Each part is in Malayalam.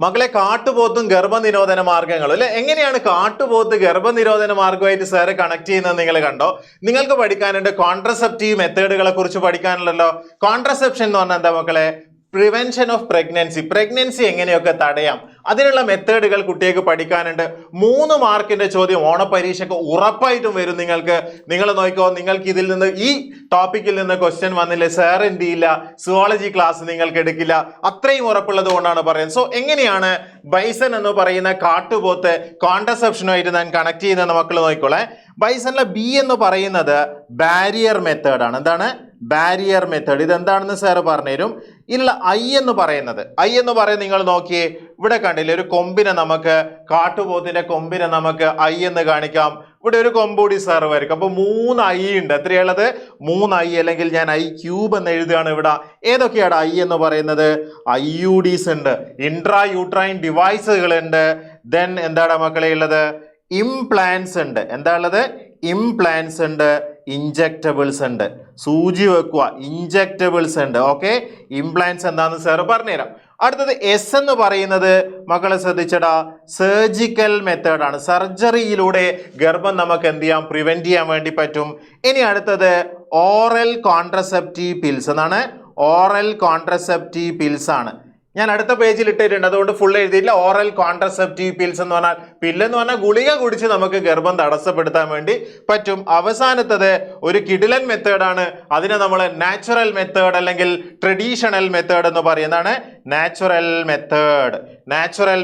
മക്കളെ, കാട്ടുപോത്തും ഗർഭനിരോധന മാർഗങ്ങളും അല്ലെ, എങ്ങനെയാണ് കാട്ടുപോത്ത് ഗർഭനിരോധന മാർഗമായിട്ട് സാറ് കണക്ട് ചെയ്യുന്നത് നിങ്ങൾ കണ്ടോ? നിങ്ങൾക്ക് പഠിക്കാനുണ്ട് കോൺട്രസെപ്റ്റീവ് മെത്തേഡുകളെ കുറിച്ച് പഠിക്കാനുള്ളല്ലോ. കോൺട്രസെപ്ഷൻ എന്ന് പറഞ്ഞാൽ എന്താ മക്കളെ? പ്രിവെൻഷൻ ഓഫ് പ്രഗ്നൻസി എങ്ങനെയൊക്കെ തടയാം, അതിനുള്ള മെത്തേഡുകൾ കുട്ടികൾക്ക് പഠിക്കാനുണ്ട്. 3 മാർക്കിന്റെ ചോദ്യം ഓണപരീക്ഷയ്ക്ക് ഉറപ്പായിട്ടും വരും നിങ്ങൾക്ക്. നിങ്ങൾ നോക്കിക്കോ, നിങ്ങൾക്ക് ഇതിൽ നിന്ന് ഈ ടോപ്പിക്കിൽ നിന്ന് ക്വസ്റ്റ്യൻ വന്നില്ലേ, സാർ എന്ത് ചെയ്യില്ല, സുവോളജി ക്ലാസ് നിങ്ങൾക്ക് എടുക്കില്ല, അത്രയും ഉറപ്പുള്ളത് കൊണ്ടാണ് പറയുന്നത്. സോ എങ്ങനെയാണ് ബൈസൺ എന്ന് പറയുന്ന കാട്ടുപോത്ത് കോൺട്രസെപ്ഷനുമായിട്ട് ഞാൻ കണക്ട് ചെയ്യുന്നത് മക്കൾ നോക്കിക്കോളെ. ബൈസണിലെ ബി എന്ന് പറയുന്നത് ബാരിയർ മെത്തേഡാണ്. എന്താണ് ബാരിയർ മെത്തേഡ്? ഇതെന്താണെന്ന് സാർ പറഞ്ഞുതരും. ഇല്ല, ഐ എന്ന് പറയുന്നത് നിങ്ങൾ നോക്കിയേ, ഇവിടെ കണ്ടില്ലേ ഒരു കൊമ്പിനെ, നമുക്ക് കാട്ടുപോത്തിന്റെ കൊമ്പിനെ നമുക്ക് ഐ എന്ന് കാണിക്കാം. ഇവിടെ ഒരു കൊമ്പൂടി സാർ വരും. അപ്പൊ 3 ഐ ഉണ്ട്. എത്രയുള്ളത്? 3 ഐ, അല്ലെങ്കിൽ ഞാൻ ഐ ക്യൂബ് എന്ന് എഴുതുകയാണ് ഇവിടെ. ഏതൊക്കെയാണ് ഐ എന്ന് പറയുന്നത്? IUDs ഉണ്ട്, ഇൻട്രാ യൂട്രൈൻ ഡിവൈസുകൾ ഉണ്ട്, ദെൻ എന്താണ് മക്കളെ ഉള്ളത്? ഇംപ്ലാന്റ്സ് ഉണ്ട്. എന്താ ഉള്ളത്? ഇംപ്ലാന്റ്സ് ഉണ്ട്, ഇഞ്ചക്റ്റബിൾസ് ഉണ്ട്. സൂചി വെക്കുക, ഇഞ്ചക്റ്റബിൾസ് ഉണ്ട്. ഓക്കെ, ഇംപ്ലാന്റ്സ് എന്താണെന്ന് സാർ പറഞ്ഞുതരാം. അടുത്തത് എസ് എന്ന് പറയുന്നത് മക്കളെ ശ്രദ്ധിച്ചടാ, സർജിക്കൽ മെത്തേഡാണ്. സർജറിയിലൂടെ ഗർഭം നമുക്ക് എന്ത് ചെയ്യാം? പ്രിവെന്റ് ചെയ്യാൻ വേണ്ടി പറ്റും. ഇനി അടുത്തത് ഓറൽ കോൺട്രസെപ്റ്റീവ് പിൽസ് എന്നാണ്. ഓറൽ കോൺട്രസെപ്റ്റീവ് പിൽസ് ആണ്. ഞാൻ അടുത്ത പേജിൽ ഇട്ടിട്ടുണ്ട്, അതുകൊണ്ട് ഫുൾ എഴുതിയില്ല. ഓറൽ കോൺട്രസെപ്റ്റീവ് പിൽസ് എന്ന് പറഞ്ഞാൽ, പില്ലെന്ന് പറഞ്ഞാൽ ഗുളിക കുടിച്ച് നമുക്ക് ഗർഭം തടസ്സപ്പെടുത്താൻ വേണ്ടി പറ്റും. അവസാനത്തത് ഒരു കിടിലൻ മെത്തേഡാണ്. അതിനെ നമ്മൾ നാച്ചുറൽ മെത്തേഡ് അല്ലെങ്കിൽ ട്രഡീഷണൽ മെത്തേഡ് എന്ന് പറയുന്നതാണ്. നാച്ചുറൽ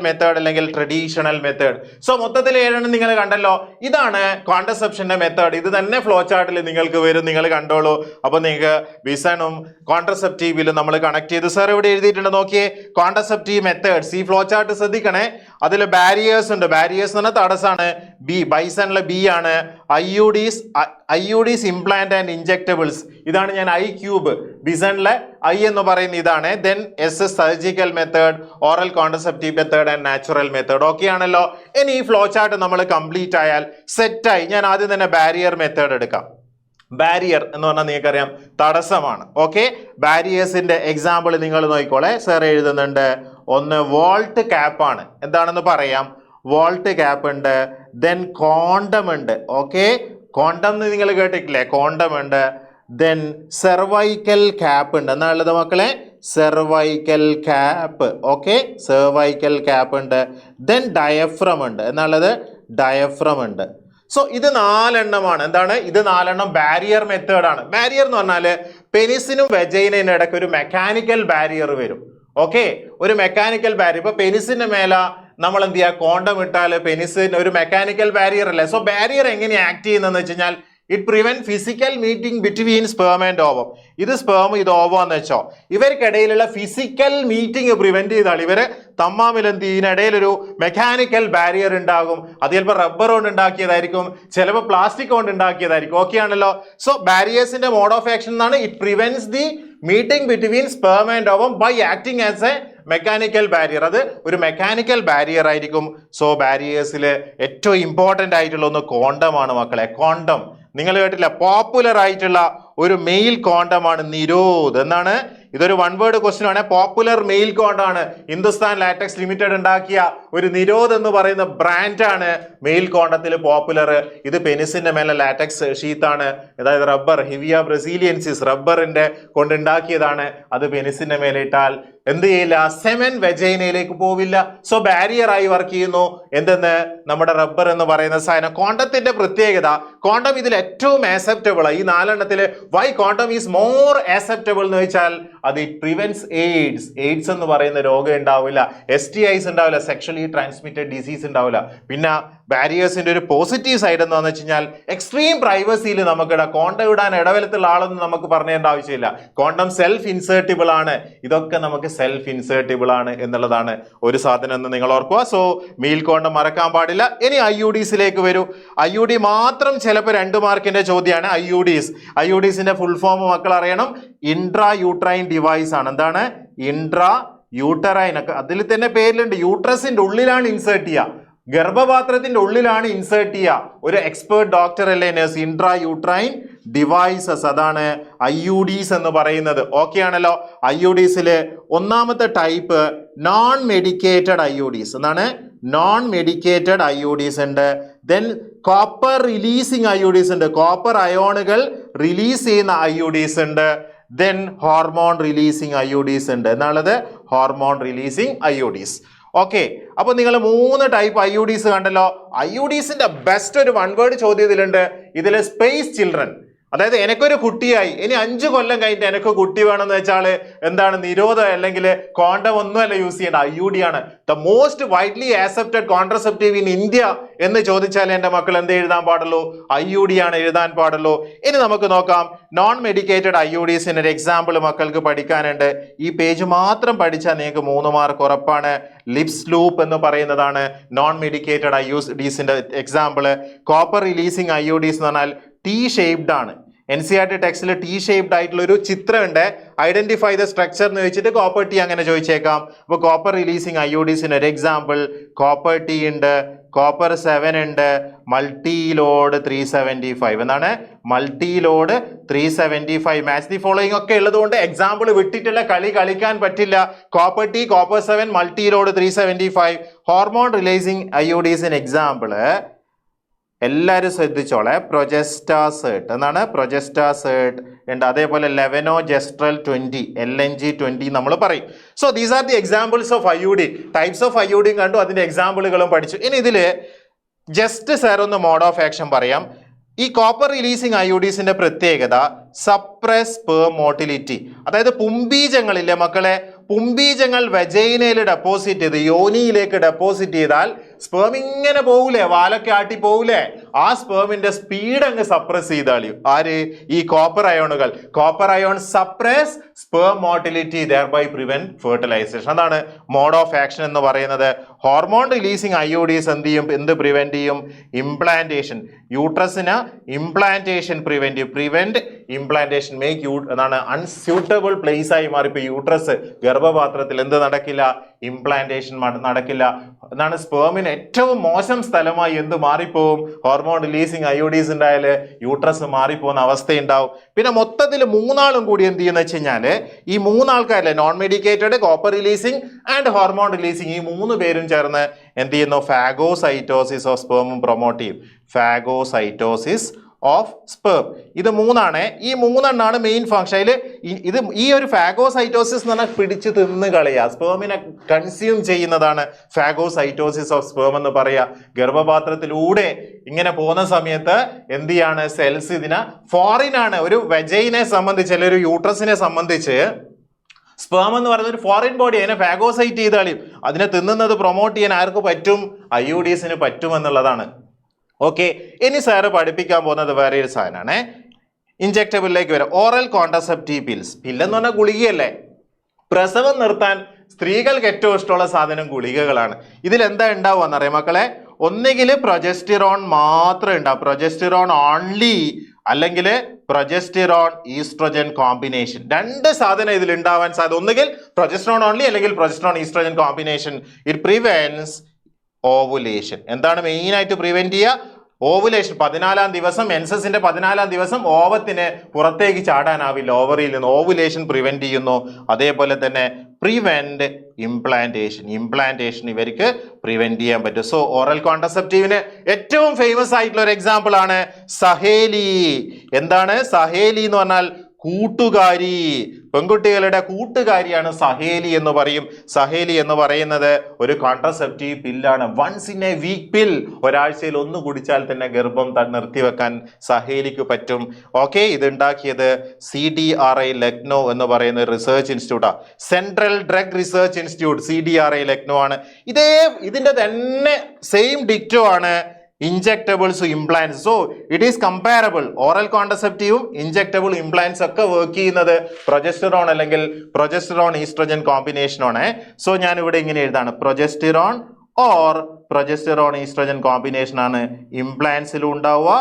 മെത്തേഡ് അല്ലെങ്കിൽ ട്രഡീഷണൽ മെത്തേഡ്. സോ മൊത്തത്തിൽ 7 നിങ്ങൾ കണ്ടല്ലോ. ഇതാണ് കോൺട്രസെപ്ഷന്റെ മെത്തേഡ്. ഇത് തന്നെ ഫ്ലോ ചാർട്ടിൽ നിങ്ങൾക്ക് വരും, നിങ്ങൾ കണ്ടോളൂ. അപ്പൊ നിങ്ങൾക്ക് ബിസണും കോൺട്രസെപ്റ്റീവിലും നമ്മൾ കണക്ട് ചെയ്ത് സാർ ഇവിടെ എഴുതിയിട്ടുണ്ട്. നോക്കിയേ, കോൺട്രസെപ്റ്റീവ് മെത്തേഡ്സ്. ഈ ഫ്ലോ ചാർട്ട് ശ്രദ്ധിക്കണേ. അതിൽ ബാരിയേഴ്സ് ഉണ്ട്. ബാരിയേഴ്സ് എന്ന് പറഞ്ഞാൽ തടസ്സാണ്. ബി, ബൈസണിലെ ബി ആണ്. IUDs implant and injectables. ഇതാണ് ഞാൻ ഐ ക്യൂബ്. ബിസണിലെ ഐ എന്ന് പറയുന്ന ഇതാണ്. Then S surgical method, oral contraceptive method and natural method. Okay ആണല്ലോ. ഇനി ഈ ഫ്ലോ ചാർട്ട് നമ്മൾ കംപ്ലീറ്റ് ആയാൽ സെറ്റായി. ഞാൻ ആദ്യം തന്നെ ബാരിയർ മെത്തേഡ് എടുക്കാം. ബാരിയർ എന്ന് പറഞ്ഞാൽ നിങ്ങൾക്കറിയാം, തടസ്സമാണ്. ഓക്കെ, ബാരിയേഴ്സിന്റെ എക്സാമ്പിൾ നിങ്ങൾ നോക്കിക്കോളെ. സാർ എഴുതുന്നുണ്ട്. ഒന്ന് വോൾട്ട് ക്യാപ്പ് ആണ്. എന്താണെന്ന് പറയാം. വോൾട്ട് ക്യാപ്പ് ഉണ്ട്. ദെൻ കോണ്ടം ഉണ്ട്. ഓക്കെ, കോണ്ടം നിങ്ങൾ കേട്ടിട്ടില്ലേ? കോണ്ടം ഉണ്ട്. ദെൻ സെർവൈക്കൽ ക്യാപ്പ് ഉണ്ട്. എന്നുള്ളത് മക്കളെ, cervical cap. Okay, cervical cap ഉണ്ട്. ദെൻ ഡയഫ്രം ഉണ്ട്. എന്നുള്ളത് ഡയഫ്രം ഉണ്ട്. സോ ഇത് 4 എണ്ണമാണ്. എന്താണ് ഇത്? 4 എണ്ണം ബാരിയർ മെത്തേഡാണ്. ബാരിയർ എന്ന് പറഞ്ഞാൽ പെനിസിനും വെജൈനയും ഇടയ്ക്ക് ഒരു മെക്കാനിക്കൽ ബാരിയർ വരും. ഓക്കെ, ഒരു മെക്കാനിക്കൽ ബാരിയർ. ഇപ്പൊ പെനിസിന്റെ മേല നമ്മൾ എന്ത് ചെയ്യുക? കോണ്ടം ഇട്ടാൽ പെനിസിൻ ഒരു മെക്കാനിക്കൽ ബാരിയർ അല്ലേ. സോ ബാരിയർ എങ്ങനെ ആക്ട് ചെയ്യുന്നതെന്ന് വെച്ച് കഴിഞ്ഞാൽ, it prevent physical meeting between sperm and ovum. ഇത് സ്പേം, ഇത് ഓവം എന്ന് വെച്ചോ. ഇവർക്കിടയിലുള്ള ഫിസിക്കൽ മീറ്റിംഗ് പ്രിവെന്റ് ചെയ്താൽ ഇവര് തമ്മിൽ എന്ത് ചെയ്യും? ഇതിനിടയിലൊരു മെക്കാനിക്കൽ ബാരിയർ ഉണ്ടാകും. അത് ചിലപ്പോൾ റബ്ബർ കൊണ്ട് ഉണ്ടാക്കിയതായിരിക്കും, ചിലപ്പോൾ പ്ലാസ്റ്റിക് കൊണ്ട് ഉണ്ടാക്കിയതായിരിക്കും. ഓക്കെ ആണല്ലോ. സോ ബാരിയേഴ്സിന്റെ മോഡ് ഓഫ് ആക്ഷൻ എന്നാണ് it prevents the meeting between sperm and ovum by acting as a mechanical barrier. അത് ഒരു മെക്കാനിക്കൽ ബാരിയർ ആയിരിക്കും. സോ ബാരിയേഴ്സിൽ ഏറ്റവും ഇമ്പോർട്ടൻ്റ് ആയിട്ടുള്ള ഒന്ന് കോണ്ടമാണ് മക്കളെ. കോണ്ടം നിങ്ങൾ കേട്ടില്ല? പോപ്പുലർ ആയിട്ടുള്ള ഒരു മെയിൽ കോണ്ടമാണ് നിരോധ്. എന്നാണ്? ഇതൊരു 1 വേർഡ് ക്വസ്റ്റ്യൻ ആണ്. പോപ്പുലർ മെയിൽ കോണ്ടാണ്. ഹിന്ദുസ്ഥാൻ ലാറ്റക്സ് ലിമിറ്റഡ് ഉണ്ടാക്കിയ ഒരു നിരോധ് എന്ന് പറയുന്ന ബ്രാൻഡാണ് മെയിൽ കോണ്ടത്തിൽ പോപ്പുലർ. ഇത് പെനിസിന്റെ മേലെ ലാറ്റക്സ് ഷീത്താണ്. അതായത് റബ്ബർ, ഹിവിയ ബ്രസീലിയൻസിസ് റബ്ബറിന്റെ കൊണ്ടുണ്ടാക്കിയതാണ്. അത് പെനിസിന്റെ മേലെ ഇട്ടാൽ എന്ത് ചെയ്യില്ല? സെമൻ വെജൈനയിലേക്ക് പോവില്ല. സോ ബാരിയർ ആയി വർക്ക് ചെയ്യുന്നു. എന്തെന്ന്? നമ്മുടെ റബ്ബർ എന്ന് പറയുന്ന സാധനം. കോണ്ടത്തിന്റെ പ്രത്യേകത, കോണ്ടം ഇതിൽ ഏറ്റവും ആക്സെപ്റ്റബിൾ. ഈ 4 എണ്ണത്തില് why condom is more acceptable എന്ന് വെച്ചാൽ, അത് ഇറ്റ് പ്രിവെന്റ്സ് എയ്ഡ്സ് എന്ന് പറയുന്ന രോഗം ഉണ്ടാവില്ല, STIs ഉണ്ടാവില്ല, സെക്ഷലി ട്രാൻസ്മിറ്റഡ് ഡിസീസ് ഉണ്ടാവില്ല. പിന്നെ ബാരിയേഴ്സിന്റെ ഒരു പോസിറ്റീവ് സൈഡ് എന്താണെന്ന് വെച്ച് കഴിഞ്ഞാൽ, എക്സ്ട്രീം പ്രൈവസിയിൽ നമുക്ക് ഇടാം. കോണ്ടം ഇടാൻ ഇടവലത്തുള്ള ആളൊന്നും നമുക്ക് പറഞ്ഞേണ്ട ആവശ്യമില്ല. കോണ്ടം സെൽഫ് ഇൻസേർട്ടിബിൾ ആണ്. ഇതൊക്കെ നമുക്ക് സെൽഫ് ഇൻസേർട്ടിബിൾ ആണ് എന്നുള്ളതാണ് ഒരു സാധനം എന്ന് നിങ്ങൾ ഓർക്കുക. സോ മെയിൽ കോണ്ടം മറക്കാൻ പാടില്ല. ഇനി IUDസിലേക്ക് വരൂ. IUD മാത്രം ചിലപ്പോൾ 2 മാർക്കിന്റെ ചോദ്യമാണ്. IUDസിന്റെ ഫുൾ ഫോം മക്കൾ അറിയണം. ഇൻട്രാ യൂട്രൈൻ ഡിവൈസ് ആണ്. എന്താണ്? Intra uterine. അതിൽ തന്നെ പേരിലുണ്ട്. യൂട്രസിന്റെ ഉള്ളിലാണ് ഇൻസേർട്ട് ചെയ്യുക. ഗർഭപാത്രത്തിന്റെ ഉള്ളിലാണ് ഇൻസേർട്ട് ചെയ്യുക. ഒരു എക്സ്പേർട്ട് ഡോക്ടർ അല്ലേ നഴ്സ്? ഇൻട്രാ യൂട്രൈൻ ഡിവൈസസ്, അതാണ് IUDs എന്ന് പറയുന്നത്. ഓക്കെ ആണല്ലോ. IUDസില് ഒന്നാമത്തെ ടൈപ്പ് നോൺ മെഡിക്കേറ്റഡ് IUDs എന്നാണ്. നോൺ മെഡിക്കേറ്റഡ് IUDs ഉണ്ട്. ദെൻ കോപ്പർ റിലീസിങ് IUDs ഉണ്ട്. കോപ്പർ അയോണുകൾ റിലീസ് ചെയ്യുന്ന IUDs ഉണ്ട്. ദെൻ ഹോർമോൺ റിലീസിങ് IUDs ഉണ്ട് എന്നുള്ളത്. Hormone releasing IUDs. ഓക്കെ, അപ്പൊ നിങ്ങൾ 3 ടൈപ്പ് IUDs കണ്ടല്ലോ. IUDസിന്റെ ബെസ്റ്റ് ഒരു 1 വേർഡ് ചോദ്യം ഇതിലുണ്ട്. ഇതിൽ സ്പേസ് ചിൽഡ്രൻ, അതായത് എനിക്കൊരു കുട്ടിയായി, ഇനി 5 കൊല്ലം കഴിഞ്ഞിട്ട് എനിക്ക് കുട്ടി വേണമെന്ന് വെച്ചാൽ എന്താണ്, നിരോധം അല്ലെങ്കിൽ കോണ്ടം ഒന്നുമല്ല യൂസ് ചെയ്യേണ്ട, IUD ആണ്. The most widely accepted contraceptive in India എന്ന് ചോദിച്ചാൽ എൻ്റെ മക്കൾ എന്ത് എഴുതാൻ പാടുള്ളൂ? IUD ആണ് എഴുതാൻ പാടുള്ളൂ. ഇനി നമുക്ക് നോക്കാം നോൺ മെഡിക്കേറ്റഡ് IUDസിന് ഒരു എക്സാമ്പിൾ മക്കൾക്ക് പഠിക്കാനുണ്ട്. ഈ പേജ് മാത്രം പഠിച്ചാൽ നിങ്ങൾക്ക് 3 മാർക്ക് ഉറപ്പാണ്. ലിപ്സ് ലൂപ്പ് എന്ന് പറയുന്നതാണ് നോൺ മെഡിക്കേറ്റഡ് IUDസിന്റെ എക്സാമ്പിൾ. കോപ്പർ റിലീസിങ് IUDs എന്ന് പറഞ്ഞാൽ T ഷേപ്ഡ് ആണ്. NCERT ടെക്സ്റ്റിൽ T ഷേപ്ഡ് ആയിട്ടുള്ള ഒരു ചിത്രമുണ്ട്. ഐഡന്റിഫൈ ദ സ്ട്രക്ചർ എന്ന് വെച്ചിട്ട് കോപ്പർ T അങ്ങനെ ചോദിച്ചേക്കാം. അപ്പോൾ കോപ്പർ റിലീസിങ് IUDസിന് ഒരു എക്സാമ്പിൾ കോപ്പർ T ഉണ്ട്, കോപ്പർ 7 ഉണ്ട്, മൾട്ടി ലോഡ് 375 എന്നാണ്. Multi load 375 match the following ഒക്കെ ഉള്ളത് കൊണ്ട് എക്സാമ്പിൾ വിട്ടിട്ടുള്ള കളി കളിക്കാൻ പറ്റില്ല. Copper T, copper 7, multi load 375. Hormone releasing IUDസിന് എക്സാമ്പിൾ എല്ലാവരും ശ്രദ്ധിച്ചോളെ, പ്രൊജസ്റ്റാസേർട്ട് എന്നാണ്. പ്രൊജസ്റ്റാസേർട്ട് ഉണ്ട്. അതേപോലെ ലെവനോജെസ്ട്രൽ 20, LNG20 നമ്മൾ പറയും. So these are the examples of IUD. Types of IUD കണ്ടു, അതിന്റെ എക്സാമ്പിളുകളും പഠിച്ചു. ഇനി ഇതില് ജസ്റ്റ് സാർ ഒന്ന് മോഡ് ഓഫ് ആക്ഷൻ പറയാം. ഈ കോപ്പർ റിലീസിങ് IUDസിന്റെ പ്രത്യേകത സപ്രസ് സ്പേം മോട്ടിലിറ്റി, അതായത് പുംബീജങ്ങളില്ലേ മക്കളെ, പുംബീജങ്ങൾ വെജൈനയിൽ ഡെപ്പോസിറ്റ് ചെയ്ത് യോനിയിലേക്ക് ഡെപ്പോസിറ്റ് ചെയ്താൽ സ്പേം ഇങ്ങനെ പോകൂലേ, വാലൊക്കെ ആട്ടി പോകൂലേ, ആ സ്പേമിന്റെ സ്പീഡ് അങ്ങ് സപ്രസ് ചെയ്താളിയും. ആര്? ഈ കോപ്പർ അയോണുകൾ. Copper ion suppress sperm motility, thereby prevent fertilization. അതാണ് മോഡ് ഓഫ് ആക്ഷൻ എന്ന് പറയുന്നത്. ഹോർമോൺ റിലീസിങ് IUDs എന്ത് പ്രിവെന്റ് ചെയ്യും? ഇംപ്ലാന്റേഷൻ. യൂട്രസിന് ഇംപ്ലാന്റേഷൻ പ്രിവെന്റ് ഇംപ്ലാന്റേഷൻ, മേക്ക് എന്നാണ് അൺസ്യൂട്ടബിൾ പ്ലേസ് ആയി മാറി. ഇപ്പൊ യൂട്രസ് ഗർഭപാത്രത്തിൽ എന്ത് നടക്കില്ല? ഇംപ്ലാന്റേഷൻ നടക്കില്ല എന്നാണ്. സ്പേമിന് ഏറ്റവും മോശം സ്ഥലമായി എന്ത് മാറിപ്പോവും? ഹോർമോൺ റിലീസിങ് IUDs ഉണ്ടായാൽ യൂട്രസ് മാറിപ്പോകുന്ന അവസ്ഥയുണ്ടാവും. പിന്നെ മൊത്തത്തിൽ 3 ആളും കൂടി എന്ത് ചെയ്യുന്ന വെച്ച് കഴിഞ്ഞാല്, ഈ 3 ആൾക്കാരല്ലേ, non medicated, copper releasing and hormone releasing, ഈ 3 പേരും ചേർന്ന് എന്ത് ചെയ്യുന്നു? ഫാഗോസൈറ്റോസിസ് ഓഫ് സ്പേമും പ്രൊമോട്ട് ചെയ്യും. Phagocytosis of sperm. ഇത് 3 ഈ 3 മെയിൻ ഫംഗ്ഷൻ. ഇത് ഈ ഒരു ഫാഗോസൈറ്റോസിസ് എന്ന് പറഞ്ഞാൽ പിടിച്ച് തിന്ന് കളയുക, സ്പേമിനെ കൺസ്യൂം ചെയ്യുന്നതാണ് ഫാഗോസൈറ്റോസിസ് ഓഫ് സ്പേം എന്ന് പറയുക. ഗർഭപാത്രത്തിലൂടെ ഇങ്ങനെ പോകുന്ന സമയത്ത് എന്ത് ചെയ്യാണ്? സെൽസ് ഇതിനെ ഫോറിൻ ആണ്. ഒരു വെജൈനെ സംബന്ധിച്ച് അല്ലെങ്കിൽ ഒരു യൂട്രസിനെ സംബന്ധിച്ച് സ്പേം എന്ന് പറയുന്നത് ഒരു ഫോറിൻ ബോഡി, അതിനെ ഫാഗോസൈറ്റ് ചെയ്ത് കളയും. അതിനെ തിന്നുന്നത് പ്രൊമോട്ട് ചെയ്യാൻ ആർക്ക് പറ്റും? IUDസിന് പറ്റുമെന്നുള്ളതാണ്. ഓക്കെ, ഇനി സാറ് പഠിപ്പിക്കാൻ പോകുന്നത് വേറെ ഒരു സാധനമാണ്. ഇൻജെക്റ്റബിളിലേക്ക് വരാം. Oral contraceptive pills. പില്ലെന്ന് പറഞ്ഞാൽ ഗുളികയല്ലേ. പ്രസവം നിർത്താൻ സ്ത്രീകൾക്ക് ഏറ്റവും ഇഷ്ടമുള്ള സാധനം ഗുളികകളാണ്. ഇതിൽ എന്താ ഉണ്ടാവുക എന്നറിയാം മക്കളെ? ഒന്നുകിൽ പ്രൊജസ്റ്റിറോൺ മാത്രം ഉണ്ടാവും, പ്രൊജസ്റ്റിറോൺ ഓൺലി, അല്ലെങ്കിൽ പ്രൊജസ്റ്റിറോൺ ഈസ്ട്രോജൻ കോമ്പിനേഷൻ. 2 സാധനം ഇതിൽ ഉണ്ടാവാൻ സാധ്യത. ഒന്നുകിൽ പ്രൊജസ്റ്റിറോൺ ഓൺലി അല്ലെങ്കിൽ progesterone estrogen combination. It prevents ovulation. എന്താണ് മെയിൻ ആയിട്ട് പ്രിവെന്റ് ചെയ്യുക? ഓവുലേഷൻ. 14-ാം ദിവസം, മെൻസസിന്റെ 14-ാം ദിവസം ഓവത്തിന് പുറത്തേക്ക് ചാടാനാവില്ല ഓവറിയിൽ നിന്ന്. ഓവുലേഷൻ പ്രിവെന്റ് ചെയ്യുന്നു. അതേപോലെ തന്നെ പ്രിവെന്റ് ഇംപ്ലാന്റേഷൻ ഇവർക്ക് പ്രിവെന്റ് ചെയ്യാൻ പറ്റും. സോ ഓറൽ കോൺട്രസെപ്റ്റീവിന് ഏറ്റവും ഫേമസ് ആയിട്ടുള്ള ഒരു എക്സാമ്പിൾ ആണ് സഹേലി. എന്താണ് സഹേലി എന്ന് പറഞ്ഞാൽ? കൂട്ടുകാരി, പെൺകുട്ടികളുടെ കൂട്ടുകാരിയാണ് സഹേലി എന്ന് പറയും. സഹേലി എന്ന് പറയുന്നത് ഒരു കോൺട്രസെപ്റ്റീവ് പില്ലാണ്. Once in a week pill, ഒരാഴ്ചയിൽ 1 കുടിച്ചാൽ തന്നെ ഗർഭം നിർത്തിവെക്കാൻ സഹേലിക്ക് പറ്റും. ഓക്കെ, ഇത് ഉണ്ടാക്കിയത് CDRI ലക്നോ എന്ന് പറയുന്ന റിസർച്ച് ഇൻസ്റ്റിറ്റ്യൂട്ടാണ്. Central drug research institute, CDRI Lucknow ആണ്. ഇതിന്റെ തന്നെ സെയിം ഡിക്റ്റോ ആണ് injectables, implants. So it is comparable. Oral കോൺട്രസെപ്റ്റീവും ഇൻജെക്റ്റബിൾ ഇംപ്ലാന്റ്സ് ഒക്കെ വർക്ക് ചെയ്യുന്നത് പ്രൊജസ്റ്റിറോൺ അല്ലെങ്കിൽ പ്രൊജസ്റ്റിറോൺ ഈസ്ട്രോജൻ കോമ്പിനേഷനാണ്. സോ ഞാൻ ഇവിടെ ഇങ്ങനെ എഴുതാണ്, progesterone or progesterone estrogen combination ആണ് ഇംപ്ലാന്റ്സിലും ഉണ്ടാവുക,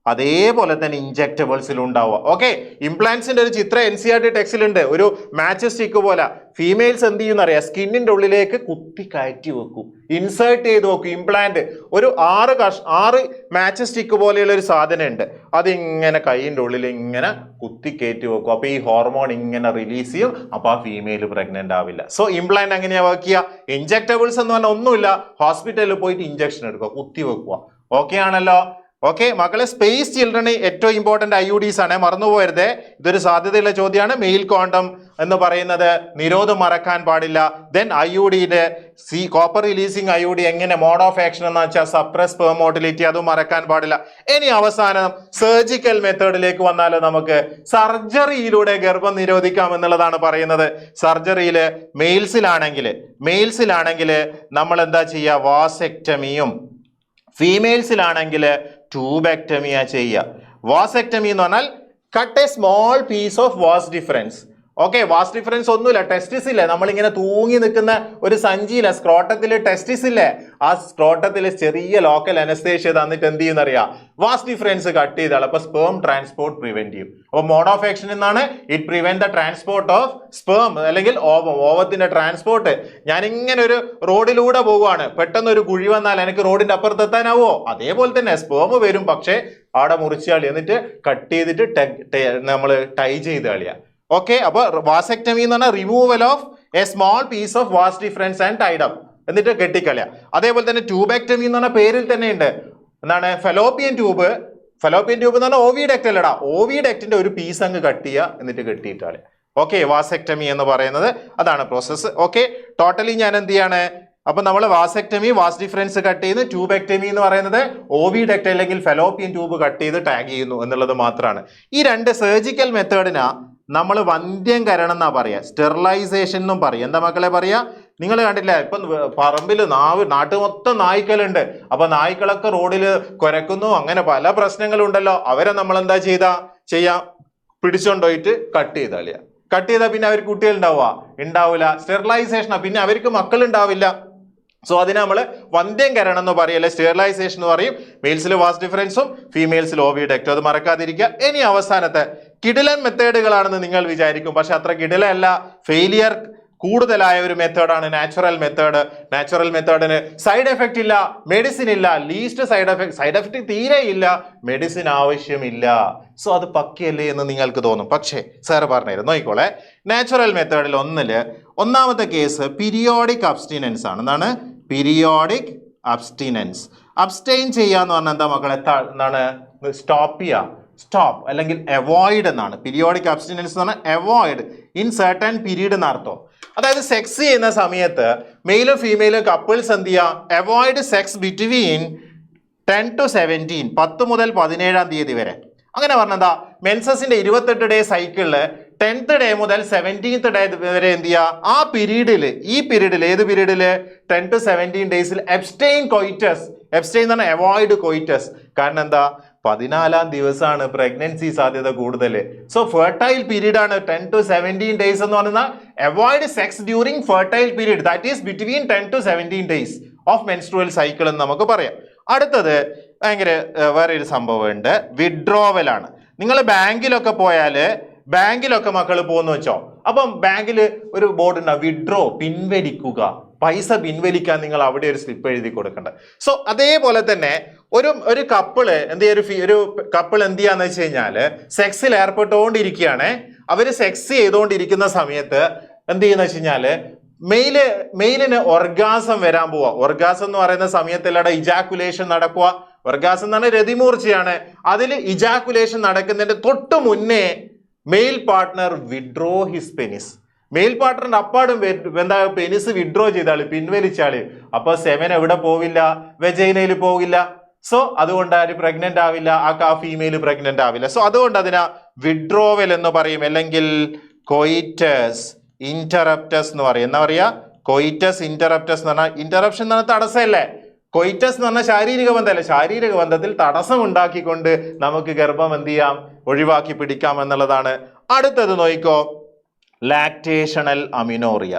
അതേപോലെ തന്നെ ഇഞ്ചക്റ്റബിൾസിലും ഉണ്ടാവുക. ഓക്കെ, ഇംപ്ലാന്റ്സിന്റെ ഒരു ചിത്രം NCERT ടെക്സ്റ്റിലുണ്ട്. ഒരു മാച്ച് സ്റ്റിക്ക് പോലെ ഫീമെയിൽസ് എന്ത് ചെയ്യുന്ന അറിയാം, സ്കിന്നിന്റെ ഉള്ളിലേക്ക് കുത്തി കയറ്റി വെക്കും, ഇൻസേർട്ട് ചെയ്ത് വെക്കും ഇംപ്ലാന്റ്. ഒരു 6 മാച്ച് സ്റ്റിക്ക് പോലെയുള്ള ഒരു സാധനം ഉണ്ട്, അതിങ്ങനെ കൈയിന്റെ ഉള്ളിൽ ഇങ്ങനെ കുത്തി കയറ്റി വെക്കും. അപ്പൊ ഈ ഹോർമോൺ ഇങ്ങനെ റിലീസ് ചെയ്യും, അപ്പൊ ആ ഫീമെയിൽ പ്രഗ്നന്റ് ആവില്ല. സോ ഇംപ്ലാന്റ് എങ്ങനെയാ വർക്ക് ചെയ്യുക? ഇഞ്ചക്റ്റബിൾസ് എന്ന് പറഞ്ഞാൽ ഒന്നുമില്ല, ഹോസ്പിറ്റലിൽ പോയിട്ട് ഇഞ്ചക്ഷൻ എടുക്കുക, കുത്തി വെക്കുക. ഓക്കെ ആണല്ലോ? ഓക്കെ മക്കളെ, സ്പേസ് ചിൽഡ്രന് ഏറ്റവും ഇമ്പോർട്ടന്റ് IUDs ആണ്, മറന്നുപോയരുത്. ഇതൊരു സാധ്യതയുള്ള ചോദ്യമാണ്. മെയിൽ കോണ്ടം എന്ന് പറയുന്നത് നിരോധം മറക്കാൻ പാടില്ല. ദെൻ IUDയുടെ കോപ്പർ റിലീസിങ് IUD എങ്ങനെ മോഡ് ഓഫ് ആക്ഷൻ എന്ന് വെച്ചാൽ സപ്രസ് സ്പെർം മോട്ടിലിറ്റി, അതും മറക്കാൻ പാടില്ല. ഇനി അവസാനം സർജിക്കൽ മെത്തേഡിലേക്ക് വന്നാൽ നമുക്ക് സർജറിയിലൂടെ ഗർഭം നിരോധിക്കാം എന്നുള്ളതാണ് പറയുന്നത്. സർജറിയില് മെയിൽസിലാണെങ്കിൽ നമ്മൾ എന്താ ചെയ്യുക? വാസെക്ടമിയും, ഫീമെയിൽസിലാണെങ്കിൽ ട്യൂബെക്ടമിയാ ചെയ്യുക. വാസെക്ടമി എന്ന് പറഞ്ഞാൽ cut a small piece of vas deferens. Okay, vas deferens ഒന്നുമില്ല, ടെസ്റ്റിസ് ഇല്ലേ, നമ്മളിങ്ങനെ തൂങ്ങി നിൽക്കുന്ന ഒരു സഞ്ചിയില്ല, സ്ക്രോട്ടത്തിൽ ടെസ്റ്റിസ് ഇല്ലേ, ആ സ്ക്രോട്ടത്തിൽ ചെറിയ ലോക്കൽ അനസ്തേഷ്യ തന്നിട്ട് എന്ത് ചെയ്യുന്നറിയാം, വാസ് ഡിഫറൻസ് കട്ട് ചെയ്താൽ അപ്പൊ സ്പേം ട്രാൻസ്പോർട്ട് പ്രിവെന്റ് ചെയ്യും. അപ്പൊ മോഡ് ഓഫ് ആക്ഷൻ എന്നാണ് it prevent the transport of sperm, അല്ലെങ്കിൽ ഓവത്തിന്റെ ട്രാൻസ്പോർട്ട്. ഞാനിങ്ങനെ ഒരു റോഡിലൂടെ പോവുകയാണ്, പെട്ടെന്ന് ഒരു കുഴി വന്നാൽ എനിക്ക് റോഡിന്റെ അപ്പുറത്ത് എത്താനാവോ? അതേപോലെ തന്നെ സ്പേം വരും, പക്ഷെ അവിടെ മുറിച്ച് കളി, എന്നിട്ട് കട്ട് ചെയ്തിട്ട് നമ്മൾ ടൈ ചെയ്ത് കളിയാ. ഓക്കെ, അപ്പൊ വാസെക്ടമി എന്ന് പറഞ്ഞാൽ removal of a small piece of vas deferens and tied up, എന്നിട്ട് കെട്ടിക്കളയാ. അതേപോലെ തന്നെ ട്യൂബെക്ടമി എന്ന് പറഞ്ഞ പേരിൽ തന്നെ ഉണ്ട്. എന്താണ്? ഫെലോപ്പിയൻ ട്യൂബ് എന്ന് പറഞ്ഞാൽ ഓവിഡക്റ്റ് അല്ലടാ, ഓവിഡക്റ്റിന്റെ ഒരു പീസ് അങ്ങ് കട്ട് ചെയ്യുക, എന്നിട്ട് കെട്ടിയിട്ട് കളയാ. ഓക്കെ, വാസെക്ടമി എന്ന് പറയുന്നത് അതാണ് പ്രോസസ്സ്. ഓക്കെ, ടോട്ടലി ഞാൻ എന്ത് ചെയ്യാണ്? അപ്പൊ നമ്മൾ വാസെക്ടമി, വാസ് ഡിഫറൻസ് കട്ട് ചെയ്യുന്നു. ട്യൂബെക്ടമി എന്ന് പറയുന്നത് ഓവിഡക്റ്റ് അല്ലെങ്കിൽ ഫെലോപ്പിയൻ ട്യൂബ് കട്ട് ചെയ്ത് ടാഗ് ചെയ്യുന്നു എന്നുള്ളത് മാത്രമാണ്. ഈ രണ്ട് സർജിക്കൽ മെത്തേഡിനാ നമ്മൾ വന്ധ്യംകരണം എന്നാ പറയാ, സ്റ്റെറിലൈസേഷൻ എന്നും പറയും. എന്താ മക്കളെ പറയാ? നിങ്ങൾ കണ്ടില്ല, ഇപ്പൊ പറമ്പിൽ നാട്ടു മൊത്തം നായ്ക്കളുണ്ട്, അപ്പൊ നായ്ക്കളൊക്കെ റോഡിൽ കുരക്കുന്നു, അങ്ങനെ പല പ്രശ്നങ്ങളുണ്ടല്ലോ. അവരെ നമ്മൾ എന്താ ചെയ്യാം, പിടിച്ചോണ്ടോയിട്ട് കട്ട് ചെയ്താളിയ. കട്ട് ചെയ്താൽ പിന്നെ അവർക്ക് കുട്ടികൾ ഉണ്ടാവില്ല, സ്റ്റെറിലൈസേഷനാ, പിന്നെ അവർക്ക് മക്കൾ ഉണ്ടാവില്ല. സോ അതിനെ നമ്മൾ വന്ധ്യംകരണം എന്ന് പറയല്ലേ, സ്റ്റെറിലൈസേഷൻ എന്ന് പറയും. മെയിൽസിൽ വാസ് ഡിഫറൻസും ഫീമെയിൽസിൽ ഓവിഡക്റ്റും, അത് മറക്കാതിരിക്കുക. ഇനി അവസാനത്തെ കിടിലൻ മെത്തേഡുകളാണെന്ന് നിങ്ങൾ വിചാരിക്കും, പക്ഷെ അത്ര കിടിലല്ല. ഫെയിലിയർ കൂടുതലായ ഒരു മെത്തേഡാണ് നാച്ചുറൽ മെത്തേഡ്. നാച്ചുറൽ മെത്തേഡിന് സൈഡ് എഫക്റ്റ് ഇല്ല, മെഡിസിൻ ഇല്ല, ലീസ്റ്റ് സൈഡ് എഫക്റ്റ് തീരെ ഇല്ല, മെഡിസിൻ ആവശ്യമില്ല. സോ അത് പക്കയല്ലേ എന്ന് നിങ്ങൾക്ക് തോന്നും, പക്ഷേ സാറ് പറഞ്ഞിരുന്നു നോയിക്കോളെ. നാച്ചുറൽ മെത്തേഡിൽ ഒന്നാമത്തെ കേസ് പീരിയോഡിക് അബ്സ്റ്റിനൻസ് ആണ്. എന്താണ്? Periodic abstinence. അബ്സ്റ്റെയിൻ ചെയ്യാന്ന് പറഞ്ഞാൽ എന്താ മക്കളെ? എന്താണ്? സ്റ്റോപ്പ് ചെയ്യുക, സ്റ്റോപ്പ് അല്ലെങ്കിൽ അവോയ്ഡ് എന്നാണ്. പീരിയോഡിക് അബ്സ്റ്റിനൻസ് എന്ന് പറഞ്ഞാൽ അവോയ്ഡ് ഇൻ സർട്ടൻ പീരീഡ് എന്നർത്ഥം. അതായത് സെക്സ് ചെയ്യുന്ന സമയത്ത് മെയിലും ഫീമെയിലും കപ്പിൾസ് എന്ത് ചെയ്യുക? അവോയ്ഡ് സെക്സ് ബിറ്റ്വീൻ 10 to 17, 10 മുതൽ 17-ാം തീയതി വരെ. അങ്ങനെ പറഞ്ഞതാ, മെൻസസിന്റെ 28 ഡേ സൈക്കിളില് 10th ഡേ മുതൽ 17th ഡേ വരെ എന്ത് ചെയ്യുക? ആ പീരീഡിൽ, ഏത് പീരീഡില്? 10 to 17 ഡേയ്സിൽ എബ്സ്റ്റെയിൻ കോയിറ്റസ്. എബ്സ്റ്റെയിൻ എന്ന് പറഞ്ഞാൽ അവോയ്ഡ് കോയിറ്റസ്. കാരണം എന്താ? 14-ാം ദിവസമാണ് പ്രഗ്നൻസി സാധ്യത കൂടുതൽ. സോ ഫെർട്ടൈൽ പീരീഡ് ആണ് 10 to 17 ഡേയ്സ് എന്ന് പറയുന്നത്. Avoid sex during fertile period, that is between 10 to 17 days of menstrual cycle എന്ന് നമുക്ക് പറയാം. അടുത്തത് ഭയങ്കര വേറെ ഒരു സംഭവം ഉണ്ട്, വിഡ്രോവൽ ആണ്. നിങ്ങൾ ബാങ്കിലൊക്കെ പോയാൽ, ബാങ്കിലൊക്കെ മക്കൾ പോകുന്നു വെച്ചോ, അപ്പം ബാങ്കിൽ ഒരു ബോർഡ് ഉണ്ടാവും, വിഡ്രോ, പിൻവലിക്കുക, പൈസ പിൻവലിക്കാൻ നിങ്ങൾ അവിടെ ഒരു സ്ലിപ്പ് എഴുതി കൊടുക്കേണ്ടത്. സോ അതേപോലെ തന്നെ ഒരു കപ്പിള് ഒരു കപ്പിൾ എന്ത് ചെയ്യാന്ന് വെച്ച് കഴിഞ്ഞാല് സെക്സിൽ ഏർപ്പെട്ടുകൊണ്ടിരിക്കുകയാണ്. അവര് സെക്സ് ചെയ്തുകൊണ്ടിരിക്കുന്ന സമയത്ത് എന്ത് ചെയ്യുന്ന വെച്ച് കഴിഞ്ഞാല് മെയിലിന് ഒർഗാസം വരാൻ പോവാ. ഒർഗാസം എന്ന് പറയുന്ന സമയത്തല്ലാടെ ഇജാക്കുലേഷൻ നടക്കുക. ഒർഗാസം എന്ന് പറഞ്ഞാൽ രതിമൂർച്ചയാണ്. അതിൽ ഇജാക്കുലേഷൻ നടക്കുന്നതിന്റെ തൊട്ട് മുന്നേ male partner withdraw his penis. Male പാർട്ട്ണറിന്റെ അപ്പാടും എന്താ പെനിസ് വിഡ്രോ ചെയ്താള്, പിൻവലിച്ചാള്. അപ്പൊ സെമൻ എവിടെ പോവില്ല? വെജൈനയിൽ പോകില്ല. സോ അതുകൊണ്ട് ആര് പ്രഗ്നന്റ് ആവില്ല? ആ ഫീമെയിൽ പ്രഗ്നന്റ് ആവില്ല. സോ അതുകൊണ്ട് അതിനാ വിഡ്രോവൽ എന്ന് പറയും, അല്ലെങ്കിൽ കൊയിറ്റസ് ഇന്ററപ്റ്റസ് എന്ന് പറയും. എന്താ പറയാ? കൊയിറ്റസ് ഇന്ററപ്റ്റസ് എന്ന് പറഞ്ഞാൽ, ഇന്ററപ്ഷൻ എന്ന് പറഞ്ഞാൽ തടസ്സമല്ലേ. കൊയിറ്റസ് എന്ന് പറഞ്ഞാൽ ശാരീരിക ബന്ധമല്ലേ. ശാരീരിക ബന്ധത്തിൽ തടസ്സം ഉണ്ടാക്കിക്കൊണ്ട് നമുക്ക് ഗർഭം എന്ത് ചെയ്യാം? ഒഴിവാക്കി പിടിക്കാം എന്നുള്ളതാണ്. അടുത്തത് നോയിക്കോ, ലാക്ടേഷണൽ അമിനോറിയ.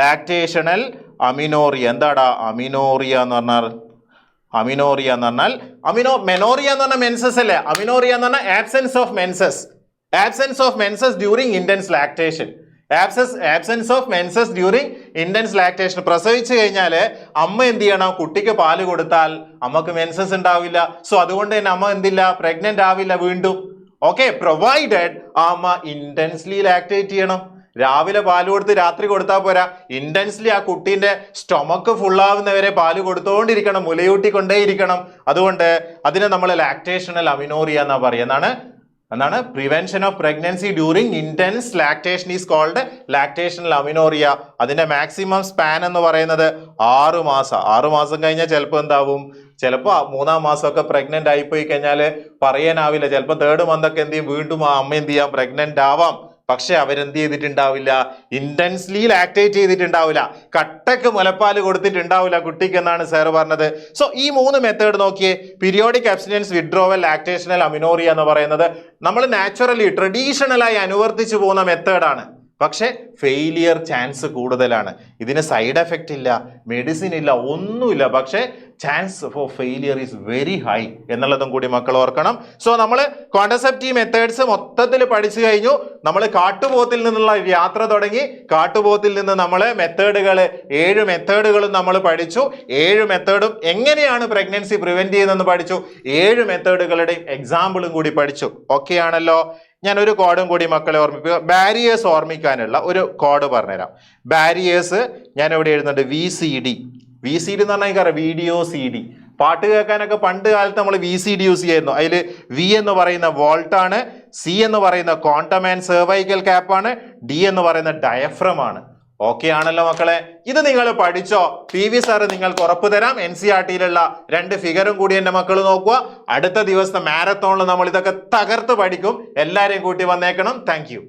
ലാക്ടേഷണൽ അമിനോറിയ എന്താടാ? അമിനോറിയ എന്ന് പറഞ്ഞാൽ അമിനോറിയ എന്ന് പറഞ്ഞാൽ മെനോറിയ എന്ന് പറഞ്ഞാൽ മെൻസസ് അല്ലേ, അമിനോറിയ എന്ന് പറഞ്ഞാൽ absence of menses during intense lactation. Absence of menses during intense lactation. പ്രസവിച്ചു കഴിഞ്ഞാൽ അമ്മ എന്ത് ചെയ്യണം, കുട്ടിക്ക് പാല് കൊടുത്താൽ അമ്മക്ക് മെൻസസ് ഉണ്ടാവില്ല. സോ അതുകൊണ്ട് തന്നെ അമ്മ എന്തില്ല, പ്രഗ്നന്റ് ആവില്ല വീണ്ടും. ഓക്കെ, പ്രൊവൈഡഡ് അമ്മ ഇന്റൻസ്ലി ലാക്ടേറ്റ് ചെയ്യണം. രാവിലെ പാല് കൊടുത്ത് രാത്രി കൊടുത്താൽ പോരാ, ഇന്റൻസ്ലി ആ കുട്ടീന്റെ സ്റ്റൊമക്ക് ഫുള്ളാവുന്നവരെ പാല് കൊടുത്തോണ്ടിരിക്കണം, മുലയൂട്ടിക്കൊണ്ടേയിരിക്കണം. അതുകൊണ്ട് അതിനെ നമ്മൾ ലാക്ടേഷണൽ അമിനോറിയ എന്നാ പറയുക. എന്താണ് prevention of pregnancy during intense lactation is called lactational amenorrhoea. അതിന്റെ മാക്സിമം സ്പാൻ എന്ന് പറയുന്നത് 6 മാസം. 6 മാസം കഴിഞ്ഞാൽ ചിലപ്പോൾ എന്താവും, ചിലപ്പോൾ 3-ാം മാസമൊക്കെ പ്രഗ്നന്റ് ആയിപ്പോയി കഴിഞ്ഞാൽ പറയാനാവില്ല. ചിലപ്പോൾ 3rd മന്ത് ഒക്കെ എന്ത് ചെയ്യും, വീണ്ടും ആ അമ്മ എന്ത് ചെയ്യാം, പ്രഗ്നന്റ് ആവാം. പക്ഷെ അവരെന്ത് ചെയ്തിട്ടുണ്ടാവില്ല, ഇന്റൻസ്ലി ലാക്ടേറ്റ് ചെയ്തിട്ടുണ്ടാവില്ല, കട്ടക്ക് മുലപ്പാല് കൊടുത്തിട്ടുണ്ടാവില്ല കുട്ടിക്ക് എന്നാണ് സാർ പറഞ്ഞത്. സോ ഈ 3 മെത്തേഡ് നോക്കിയേ. Periodic abstinence, withdrawal, lactational amenorrhoea എന്ന് പറയുന്നത് നമ്മൾ നാച്ചുറലി ട്രഡീഷണലായി അനുവർത്തിച്ചു പോകുന്ന മെത്തേഡാണ്. പക്ഷെ ഫെയിലിയർ ചാൻസ് കൂടുതലാണ്. ഇതിന് സൈഡ് എഫക്റ്റ് ഇല്ല, മെഡിസിൻ ഇല്ല, ഒന്നുമില്ല. പക്ഷെ chance for failure is very high എന്നുള്ളതും കൂടി മക്കൾ ഓർക്കണം. സോ നമ്മൾ കോൺട്രസെപ്റ്റീവ് മെത്തേഡ്സ് മൊത്തത്തിൽ പഠിച്ചു കഴിഞ്ഞു. നമ്മൾ കാട്ടുപോത്തിൽ നിന്നുള്ള യാത്ര തുടങ്ങി. കാട്ടുപോത്തിൽ നിന്ന് നമ്മൾ മെത്തേഡുകൾ 7 മെത്തേഡുകളും നമ്മൾ പഠിച്ചു. 7 മെത്തേഡും എങ്ങനെയാണ് പ്രഗ്നൻസി പ്രിവെന്റ് ചെയ്യുന്നതെന്ന് പഠിച്ചു. 7 മെത്തേഡുകളുടെയും എക്സാമ്പിളും കൂടി പഠിച്ചു. ഓക്കെ ആണല്ലോ. ഞാൻ ഒരു കോഡും കൂടി മക്കളെ ഓർമ്മിപ്പിക്കുക. ബാരിയേഴ്സ് ഓർമ്മിക്കാനുള്ള ഒരു കോഡ് പറഞ്ഞുതരാം. ബാരിയേഴ്സ് ഞാൻ ഇവിടെ എഴുതുന്നുണ്ട്. VCD എന്ന് പറഞ്ഞാൽ വീഡിയോ CD. പാട്ട് കേൾക്കാനൊക്കെ പണ്ട് കാലത്ത് നമ്മൾ VCD യൂസ് ചെയ്യായിരുന്നു. അതിൽ V എന്ന് പറയുന്ന വോൾട്ട് ആണ്, C എന്ന് പറയുന്ന ക്വാണ്ടം ആൻഡ് സെർവൈക്കൽ ക്യാപ്പ് ആണ്, D എന്ന് പറയുന്ന ഡയഫ്രം ആണ്. ഓക്കെ ആണല്ലോ മക്കളെ. ഇത് നിങ്ങൾ പഠിച്ചോ? PV സാർ നിങ്ങൾക്ക് ഉറപ്പ് തരാം. NCERT-യിലുള്ള 2 ഫിഗറും കൂടി എൻ്റെ മക്കൾ നോക്കുക. അടുത്ത ദിവസത്തെ മാരത്തോണിൽ നമ്മൾ ഇതൊക്കെ തകർത്ത് പഠിക്കും. എല്ലാവരെയും കൂട്ടി വന്നേക്കണം. Thank you.